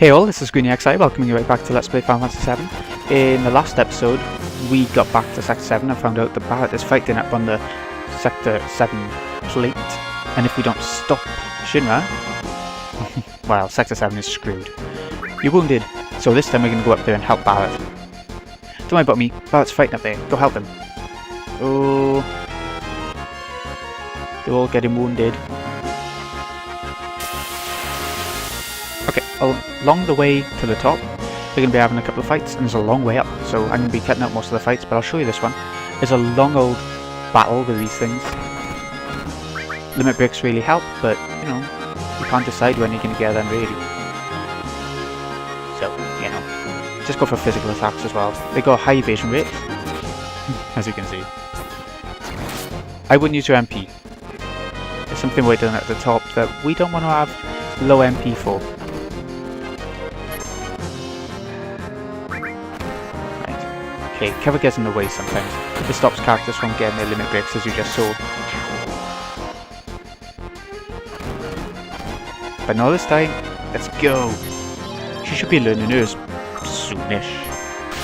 Hey all, this is GreenyXI, welcoming you right back to Let's Play Final Fantasy 7. In the last episode, we got back to Sector 7 and found out that Barret is fighting up on the Sector 7 plate, and if we don't stop Shinra, well, Sector 7 is screwed. You're wounded, so this time we're going to go up there and help Barret. Don't worry about me, Barret's fighting up there, go help him. Oh, they're all getting wounded. Okay, along the way to the top, we're going to be having a couple of fights, and there's a long way up, so I'm going to be cutting out most of the fights, but I'll show you this one. There's a long old battle with these things. Limit breaks really help, but, you know, you can't decide when you're going to get them really. So, you know, just go for physical attacks as well. They got a high evasion rate, as you can see. I wouldn't use your MP. There's something way down at the top that we don't want to have low MP for. Okay, cover gets in the way sometimes. It stops characters from getting their limit breaks, as you just saw. But not this time. Let's go. She should be learning hers soonish.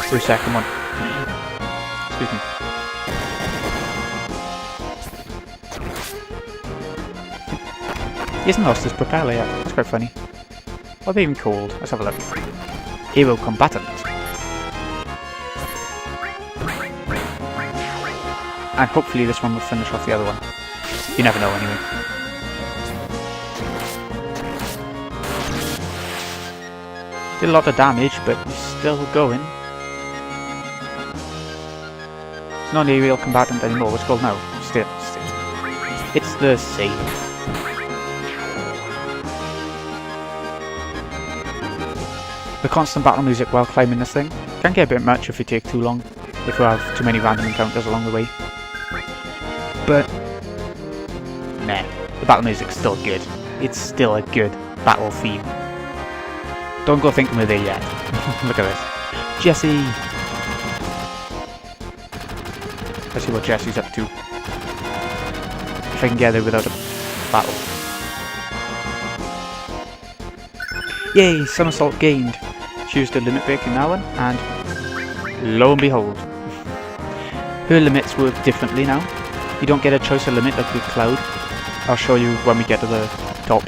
For a second one. Excuse me. He hasn't lost his propeller yet. That's quite funny. What are they even called? Let's have a look. Hero Combatant. And hopefully this one will finish off the other one. You never know anyway. Did a lot of damage, but he's still going. It's not an aerial combatant anymore, what's it called now? Still. It's the same. The constant battle music while climbing this thing can get a bit much if you take too long, if we have too many random encounters along the way. But, nah, the battle music's still good. It's still a good battle theme. Don't go thinking we're there yet. Look at this. Jesse! Let's see what Jesse's up to. If I can get there without a battle. Yay! Somersault gained. She used a limit break in that one, and lo and behold. Her limits work differently now. You don't get a choice of limit like with Cloud. I'll show you when we get to the top.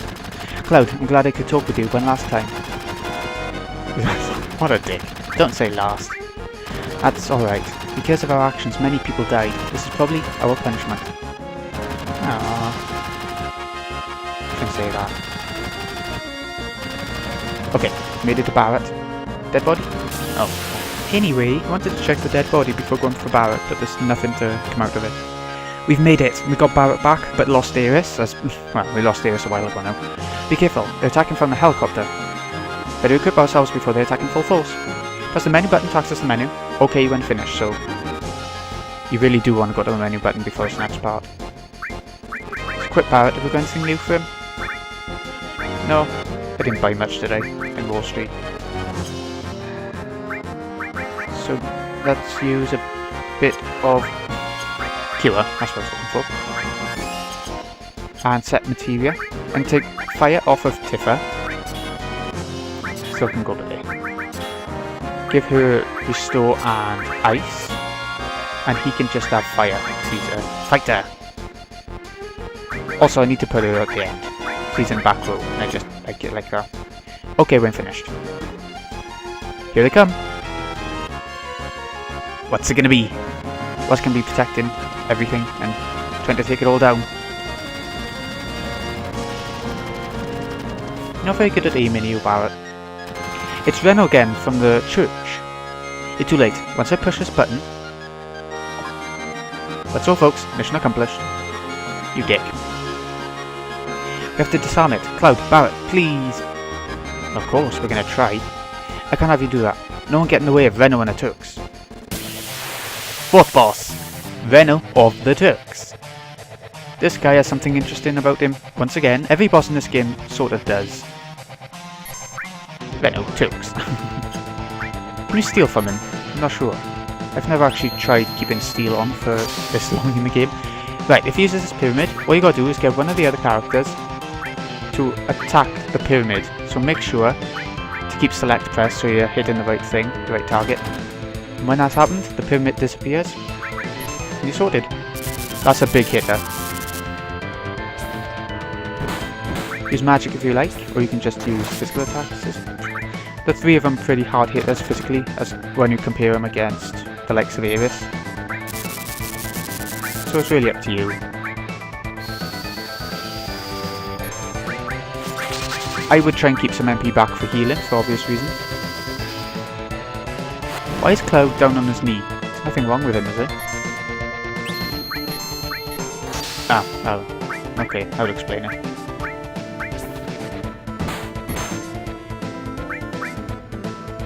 Cloud, I'm glad I could talk with you. When last time? What a dick. Don't say last. That's alright. Because of our actions, many people died. This is probably our punishment. Aww. I can say that. Okay, made it to Barret. Dead body? Oh. Anyway, I wanted to check the dead body before going for Barret, but there's nothing to come out of it. We've made it. We got Barret back, but lost Ares, as... well, we lost Ares a while ago now. Be careful, they're attacking from the helicopter. Better equip ourselves before they attack in full force. Press the menu button to access the menu. Okay, when finished, so... you really do want to go to the menu button before this next part. Equip Barret, have we got anything new for him? No, I didn't buy much today, in Wall Street. So, let's use a bit of... Cure, that's what I was looking for. And set materia. And take fire off of Tifa. Still can go today. Give her restore and ice. And he can just have fire. He's a fighter. Also, I need to put her at the end. He's in back row, and I just like it like that. Okay, when finished. Here they come. What's it gonna be? What's gonna be protecting everything and trying to take it all down? You're not very good at aiming, you, Barret. It's Reno again from the church. You're too late. Once I push this button... That's all, folks. Mission accomplished. You dick. We have to disarm it. Cloud, Barret, please. Of course, we're gonna try. I can't have you do that. No one get in the way of Reno and the Turks. Fourth boss. Reno of the Turks. This guy has something interesting about him. Once again, every boss in this game sort of does. Reno, Turks. Can you steal from him? I'm not sure. I've never actually tried keeping steal on for this long in the game. Right, if he uses this pyramid, all you gotta do is get one of the other characters to attack the pyramid. So make sure to keep select pressed so you're hitting the right thing, the right target. And when that's happened, the pyramid disappears. And you're sorted. That's a big hitter. Use magic if you like, or you can just use physical attacks. The three of them are pretty hard hitters physically, as when you compare them against the likes of Ares. So it's really up to you. I would try and keep some MP back for healing, for obvious reasons. Why is Cloud down on his knee? There's nothing wrong with him, is there? Ah, oh, okay, I would explain it.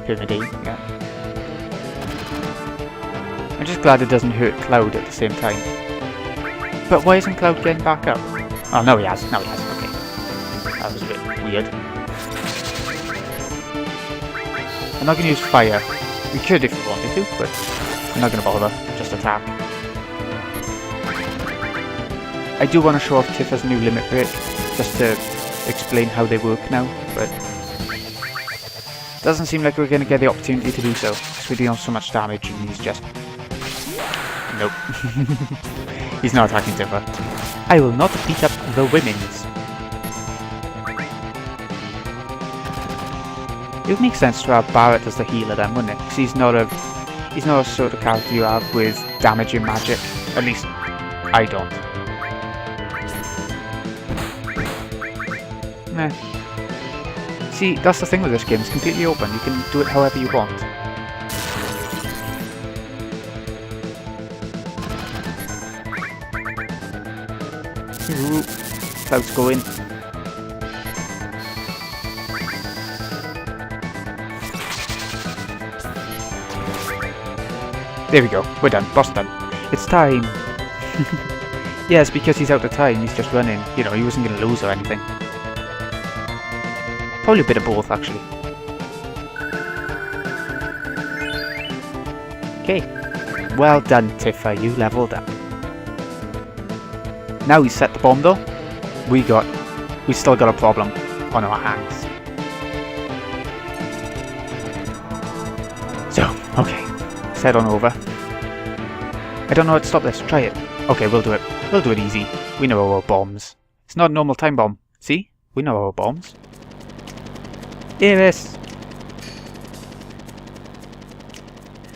Pyramid E, yeah. I'm just glad it doesn't hurt Cloud at the same time. But why isn't Cloud getting back up? Oh, no he has, okay. That was a bit weird. I'm not going to use fire. We could if we wanted to, but I'm not going to bother. Just attack. I do want to show off Tifa's new limit break, just to explain how they work now, but doesn't seem like we're going to get the opportunity to do so, because we're dealing so much damage and he's just... Nope. He's not attacking Tifa. I will not beat up the women's. It would make sense to have Barret as the healer then, wouldn't it? Because he's not a sort of character you have with damaging magic. At least, I don't. Meh. See, that's the thing with this game, it's completely open, you can do it however you want. Ooh, Cloud's going. There we go, we're done, boss done. It's time! Yes, because he's out of time, he's just running. You know, he wasn't going to lose or anything. Probably a bit of both, actually. Okay. Well done, Tifa, you leveled up. Now we set the bomb though. We still got a problem on our hands. So, okay. Let's head on over. I don't know how to stop this, try it. Okay, we'll do it. We'll do it easy. We know our bombs. It's not a normal time bomb. See? We know our bombs. Ares!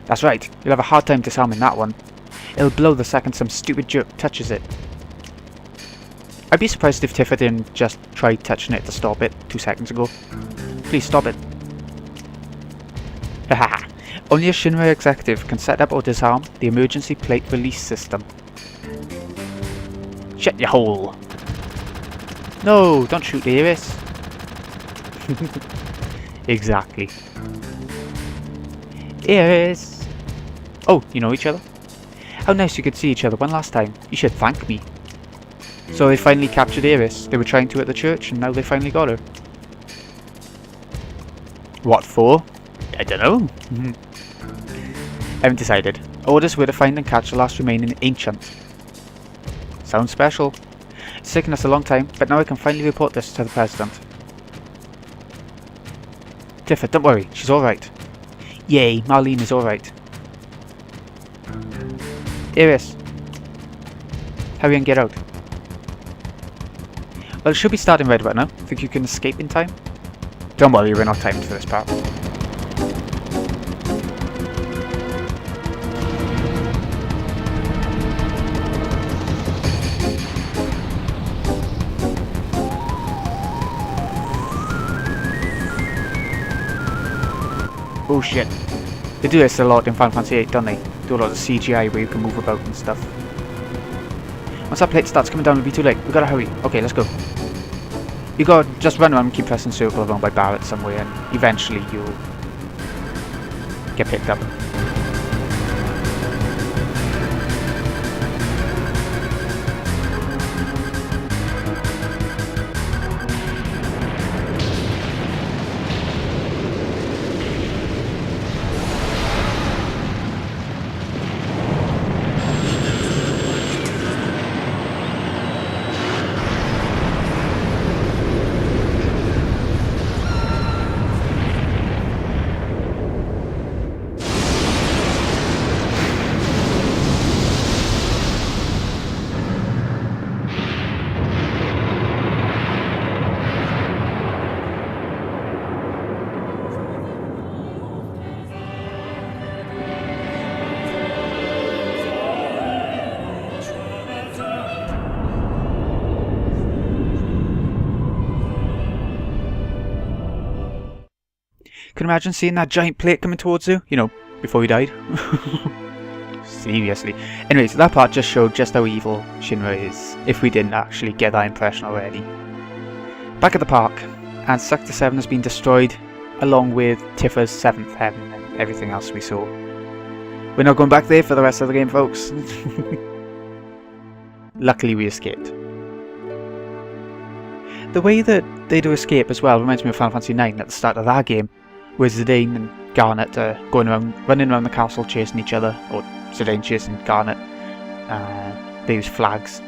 That's right, you'll have a hard time disarming that one. It'll blow the second some stupid jerk touches it. I'd be surprised if Tifa didn't just try touching it to stop it 2 seconds ago. Please stop it. Haha. Only a Shinra executive can set up or disarm the emergency plate release system. Shut your hole! No, don't shoot Ares. Exactly. Ares! Oh, you know each other? How nice you could see each other one last time. You should thank me. So they finally captured Ares. They were trying to at the church and now they finally got her. What for? I don't know. Haven't decided. Orders were to find and catch the last remaining ancient. Sounds special. It's taken us a long time, but now I can finally report this to the President. Tifa, don't worry, she's alright. Yay, Marlene is alright. Ares, hurry and get out. Well, it should be starting right about now. Think you can escape in time? Don't worry, we're not timed for this part. Oh shit. They do this a lot in Final Fantasy VIII, don't they? Do a lot of CGI where you can move about and stuff. Once that plate starts coming down, it'll be too late. We gotta hurry. Okay, let's go. You gotta just run around and keep pressing circle around by Barret somewhere and eventually you'll get picked up. Can you imagine seeing that giant plate coming towards you? You know, before you died. Seriously. Anyways, that part just showed just how evil Shinra is, if we didn't actually get that impression already. Back at the park, and Sector 7 has been destroyed, along with Tifa's 7th heaven and everything else we saw. We're not going back there for the rest of the game, folks. Luckily we escaped. The way that they do escape as well reminds me of Final Fantasy 9 at the start of that game, where Zidane and Garnet are running around the castle chasing each other, or Zidane chasing Garnet. They use flags.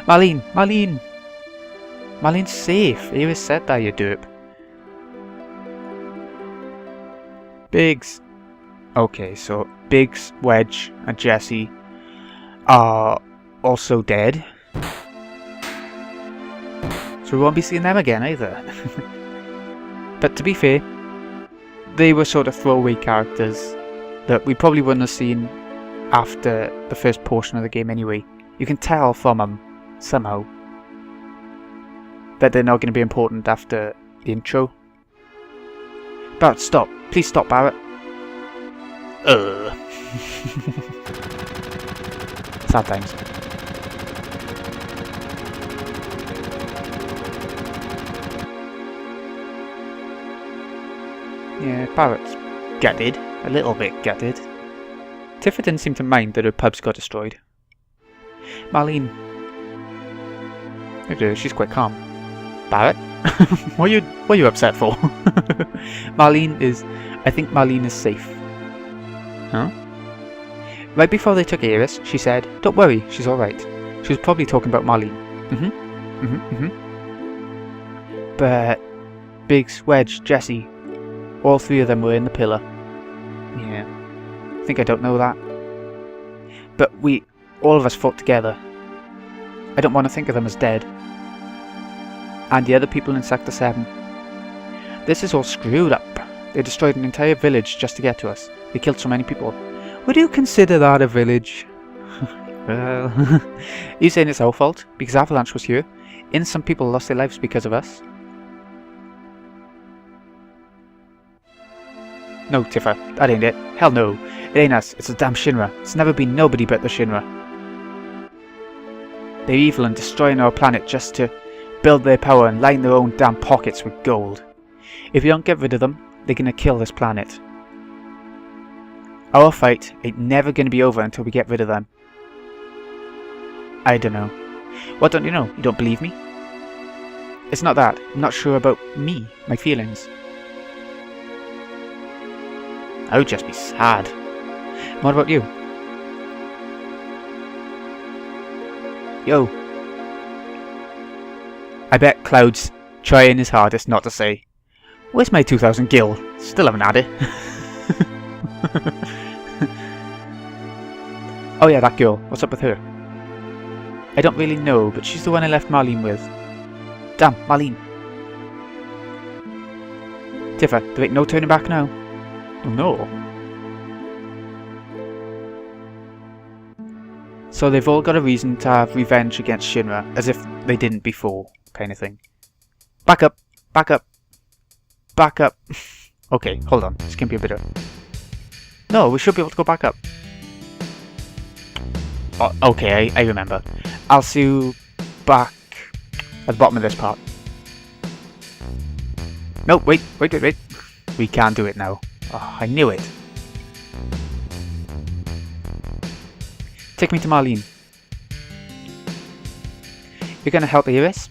Marlene! Marlene! Marlene's safe! Iris said that, you derp. Biggs! Okay, so Biggs, Wedge and Jessie are also dead. So we won't be seeing them again either. But to be fair, they were sort of throwaway characters that we probably wouldn't have seen after the first portion of the game anyway. You can tell from them, somehow, that they're not going to be important after the intro. Barret, stop. Please stop, Barret. Sad times. Yeah, Barret's gutted. A little bit gutted. Tifa didn't seem to mind that her pubs got destroyed. Marlene. She's quite calm. Barret? What are you upset for? Marlene is... I think Marlene is safe. Huh? Right before they took Iris, she said, "Don't worry, she's alright." She was probably talking about Marlene. But... Biggs, Wedge, Jessie... all three of them were in the pillar. Yeah. I think I don't know that. But all of us fought together. I don't want to think of them as dead. And the other people in Sector 7. This is all screwed up. They destroyed an entire village just to get to us. They killed so many people. Would you consider that a village? Well... Are you saying it's our fault? Because Avalanche was here. Innocent people lost their lives because of us. No, Tifa, that ain't it. Hell no. It ain't us, it's the damn Shinra. It's never been nobody but the Shinra. They're evil and destroying our planet just to build their power and line their own damn pockets with gold. If you don't get rid of them, they're gonna kill this planet. Our fight ain't never gonna be over until we get rid of them. I don't know. What don't you know? You don't believe me? It's not that. I'm not sure about me, my feelings. I would just be sad. What about you? Yo. I bet Cloud's trying his hardest not to say, "Where's my 2000 gil? Still haven't had it." Oh yeah, that girl. What's up with her? I don't really know, but she's the one I left Marlene with. Damn, Marlene. Tifa, there ain't no turning back now. Oh no. So they've all got a reason to have revenge against Shinra, as if they didn't before, kind of thing. Back up! Back up! Back up! Okay, hold on, this can be a bit of... No, we should be able to go back up. Oh, okay, I remember. I'll see you back at the bottom of this part. No, wait. We can't do it now. Oh, I knew it. Take me to Marlene. You're gonna help Iris?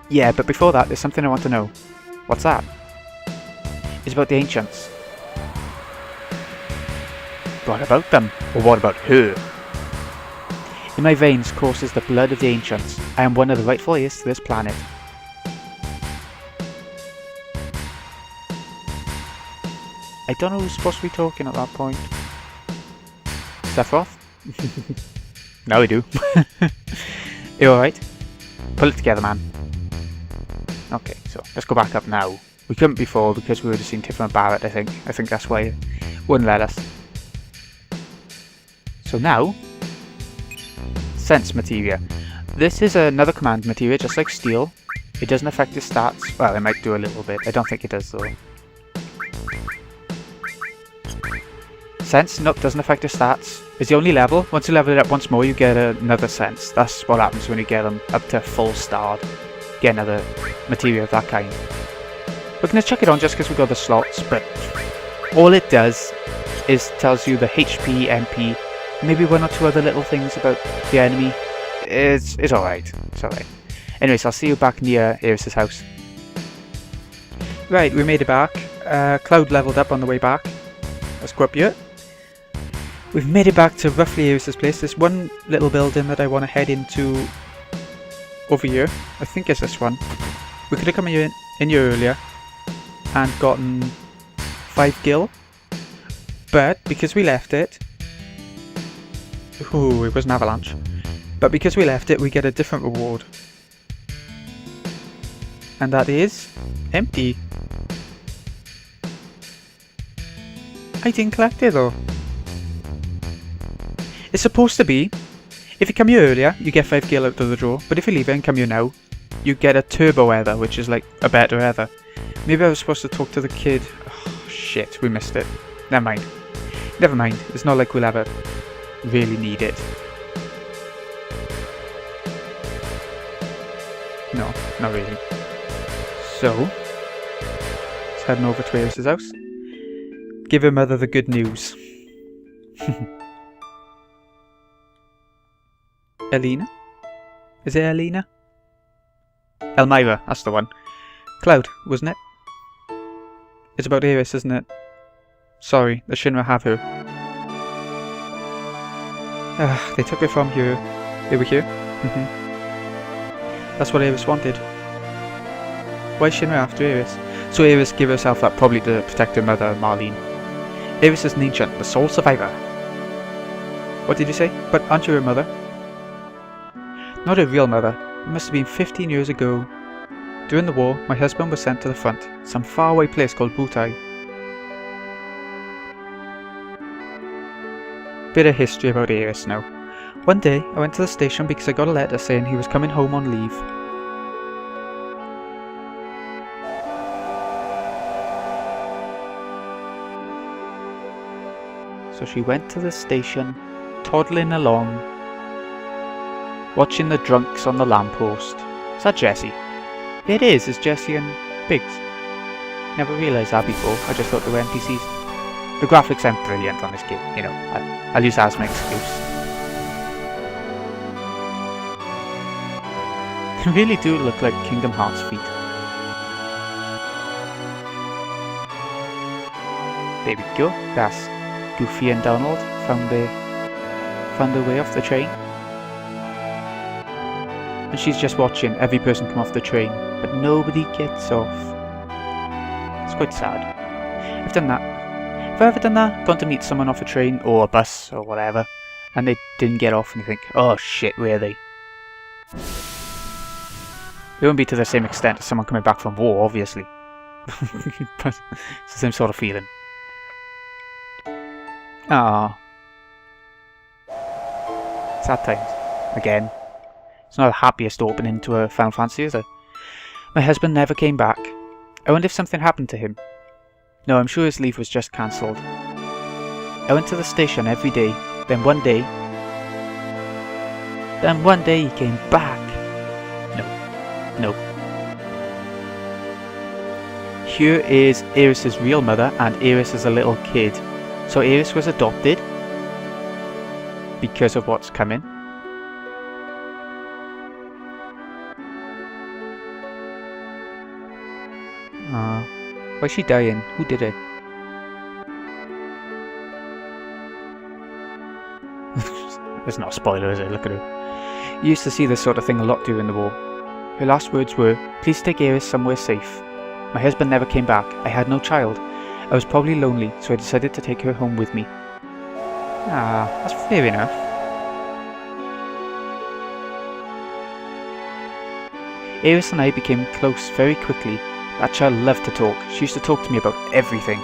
Yeah, but before that, there's something I want to know. What's that? It's about the Ancients. What about them? Or what about her? In my veins courses the blood of the Ancients. I am one of the rightful heirs to this planet. I don't know who's supposed to be talking at that point. Sephiroth? Now we do. You alright? Pull it together, man. Okay, so let's go back up now. We couldn't before because we would have seen Tifa and Barret, I think. I think that's why it wouldn't let us. So now... Sense Materia. This is another command materia, just like Steel. It doesn't affect his stats. Well, it might do a little bit. I don't think it does, though. Sense, nope, doesn't affect your stats. It's the only level. Once you level it up once more, you get another sense. That's what happens when you get them up to full starred. Get another material of that kind. We're going to chuck it on just because we've got the slots, but all it does is tells you the HP, MP, maybe one or two other little things about the enemy. It's alright. It's alright. Anyways, I'll see you back near Aeris' house. Right, we made it back. Cloud leveled up on the way back. Let's go up here. We've made it back to roughly Aeris' place. There's one little building that I want to head into over here. I think it's this one. We could have come in here earlier and gotten 5 gil. But because we left it... Ooh, it was an avalanche. But because we left it, we get a different reward. And that is... empty. I didn't collect it though. It's supposed to be, if you come here earlier, you get 5 gil out of the draw, but if you leave it and come here now, you get a turbo ether, which is like a better ether. Maybe I was supposed to talk to the kid. Oh shit, we missed it. Never mind. Never mind, it's not like we'll ever really need it. No, not really. So, let's head over to Aeris' house. Give her mother the good news. Elena? Is it Elena? Elmira, that's the one. Cloud, wasn't it? It's about Aeris, isn't it? Sorry, the Shinra have her. They took her from here. They were here? That's what Aeris wanted. Why is Shinra after Aeris? So Aeris gave herself up probably to protect her mother, Marlene. Aeris is an ancient, the sole survivor. What did you say? But aren't you her mother? Not her real mother. It must have been 15 years ago. During the war, my husband was sent to the front, some faraway place called Butai. Bit of history about Aeris now. One day, I went to the station because I got a letter saying he was coming home on leave. So she went to the station, toddling along, watching the drunks on the lamppost. Is that Jessie? It is, it's Jessie and Biggs. Never realised that before, I just thought they were NPCs. The graphics aren't brilliant on this game, you know, I'll use that as my excuse. They really do look like Kingdom Hearts feet. There we go, that's Goofy and Donald found their way off the train. And she's just watching every person come off the train, but nobody gets off. It's quite sad. I've done that. Have I ever done that? Gone to meet someone off a train or a bus or whatever, and they didn't get off and you think, oh shit, where are they? It won't be to the same extent as someone coming back from war, obviously. But it's the same sort of feeling. Ah, sad times. Again. It's not the happiest opening to a Final Fantasy, is it? My husband never came back. I wonder if something happened to him. No, I'm sure his leave was just cancelled. I went to the station every day, then one day he came back. No. Here is Aeris' real mother, and Aeris is a little kid. So Aeris was adopted because of what's coming. Why is she dying? Who did it? It's not a spoiler, is it? Look at her. You used to see this sort of thing a lot during the war. Her last words were, "Please take Aeris somewhere safe." My husband never came back. I had no child. I was probably lonely, so I decided to take her home with me. Ah, that's fair enough. Aeris and I became close very quickly. That child loved to talk. She used to talk to me about everything.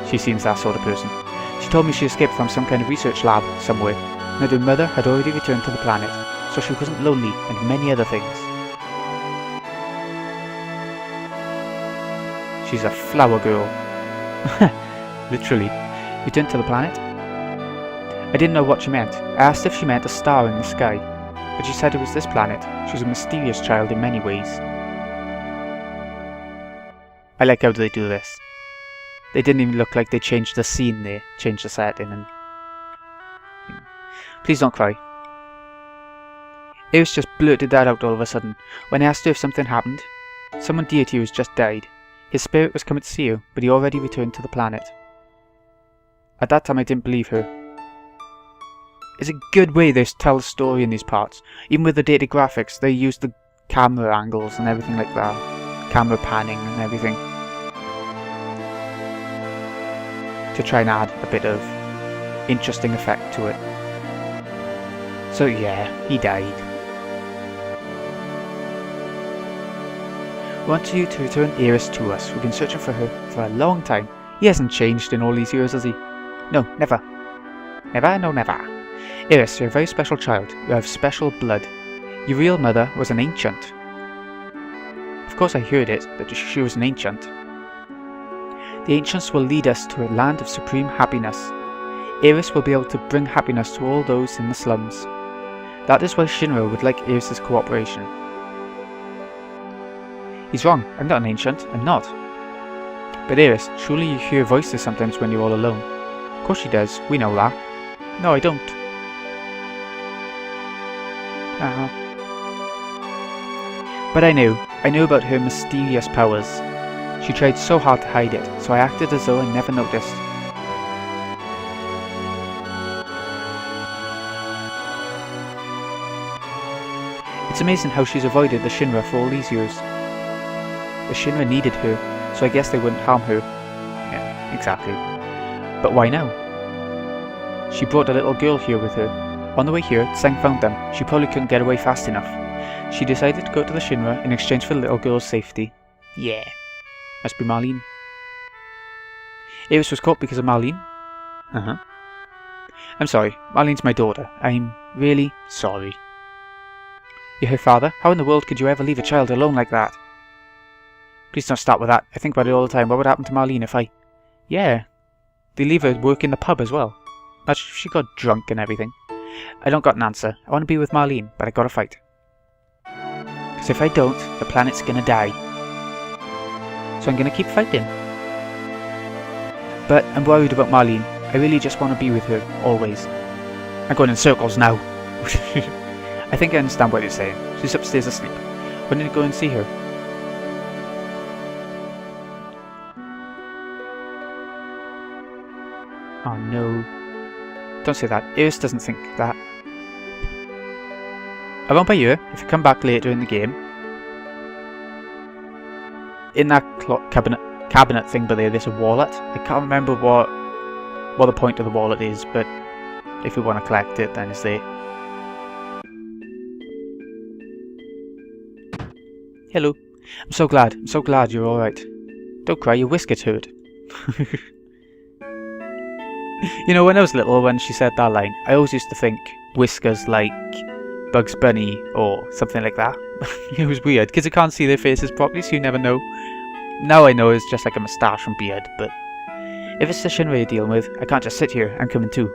She seems that sort of person. She told me she escaped from some kind of research lab somewhere, and that her mother had already returned to the planet, so she wasn't lonely and many other things. She's a flower girl. Literally. Return to the planet? I didn't know what she meant. I asked if she meant a star in the sky, but she said it was this planet. She was a mysterious child in many ways. I like how they do this. They didn't even look like they changed the scene there, changed the setting, and... Please don't cry. Iris just blurted that out all of a sudden, when I asked her if something happened. Someone dear to you has just died. His spirit was coming to see you, but he already returned to the planet. At that time I didn't believe her. It's a good way they tell the story in these parts. Even with the dated graphics, they use the camera angles and everything like that. Camera panning and everything. To try and add a bit of interesting effect to it. So yeah, he died. We want you to return Iris to us. We've been searching for her for a long time. He hasn't changed in all these years, has he? No, never. Never, no never. Iris, you're a very special child. You have special blood. Your real mother was an ancient. Of course I heard it, that she was an ancient. The ancients will lead us to a land of supreme happiness. Iris will be able to bring happiness to all those in the slums. That is why Shinra would like Iris' cooperation. He's wrong. I'm not an ancient. I'm not. But Iris, surely you hear voices sometimes when you're all alone. Of course she does. We know that. No, I don't. But I knew about her mysterious powers. She tried so hard to hide it, so I acted as though I never noticed. It's amazing how she's avoided the Shinra for all these years. The Shinra needed her, so I guess they wouldn't harm her. Yeah, exactly. But why now? She brought a little girl here with her. On the way here, Tseng found them. She probably couldn't get away fast enough. She decided to go to the Shinra in exchange for the little girl's safety. Yeah. Must be Marlene. Iris was caught because of Marlene? Uh-huh. I'm sorry. Marlene's my daughter. I'm really sorry. You're her father? How in the world could you ever leave a child alone like that? Please don't start with that. I think about it all the time. What would happen to Marlene if I... Yeah. They leave her work in the pub as well. Not if she got drunk and everything. I don't got an answer. I want to be with Marlene, but I gotta fight. Because if I don't, the planet's gonna die. So I'm gonna keep fighting. But I'm worried about Marlene. I really just want to be with her, always. I'm going in circles now. I think I understand what you're saying. She's upstairs asleep. When did you go and see her? Oh no. Don't say that. Iris doesn't think that. Around by here, if you come back later in the game, in that cabinet thing, but there's a wallet. I can't remember what the point of the wallet is, but if you want to collect it, then it's there. Hello. I'm so glad you're alright. Don't cry, your whiskers hurt. You know, when I was little, when she said that line, I always used to think whiskers like Bugs Bunny or something like that. It was weird, because you can't see their faces properly, so you never know. Now I know it's just like a moustache and beard, but if it's the Shinra you're dealing with, I can't just sit here. I'm coming too.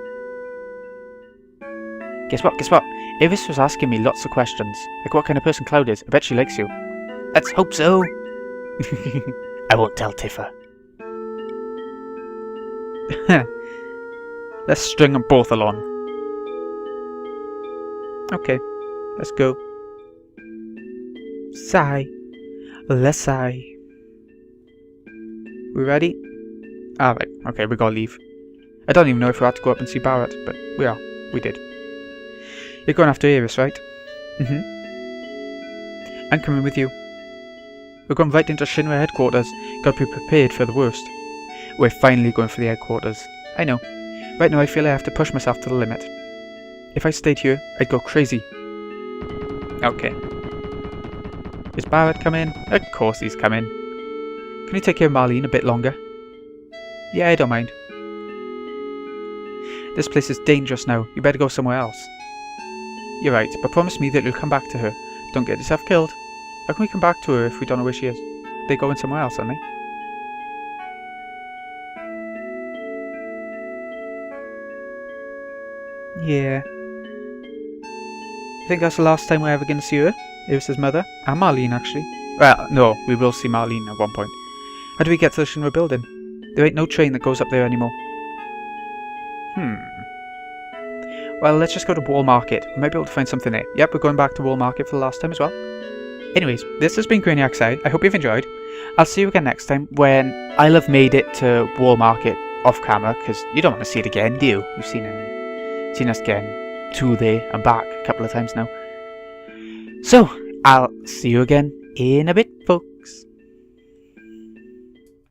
Guess what? Iris was asking me lots of questions, like what kind of person Cloud is. I bet she likes you. Let's hope so. I won't tell Tifa. Let's string them both along. Okay, let's go. Sigh. Let's sigh. We ready? Alright, okay, we gotta leave. I don't even know if we had to go up and see Barret, but we are. We did. You're going after Iris, right? I'm coming with you. We're going right into Shinra headquarters. Gotta be prepared for the worst. We're finally going for the headquarters. I know. Right now I feel I have to push myself to the limit. If I stayed here, I'd go crazy. Okay. Is Barret coming? Of course he's coming. Can you take care of Marlene a bit longer? Yeah, I don't mind. This place is dangerous now. You better go somewhere else. You're right, but promise me that you'll come back to her. Don't get yourself killed. How can we come back to her if we don't know where she is? They're going somewhere else, aren't they? Yeah. I think that's the last time we're ever going to see her. Iris' mother. And Marlene, actually. Well, no, we will see Marlene at one point. How do we get to the Shinra building? There ain't no train that goes up there anymore. Well, let's just go to Wall Market. We might be able to find something there. Yep, we're going back to Wall Market for the last time as well. Anyways, this has been Brainiac Side. I hope you've enjoyed. I'll see you again next time when I'll have made it to Wall Market off camera, because you don't want to see it again, do you? You've seen us getting to there and back a couple of times now. So, I'll see you again in a bit, folks.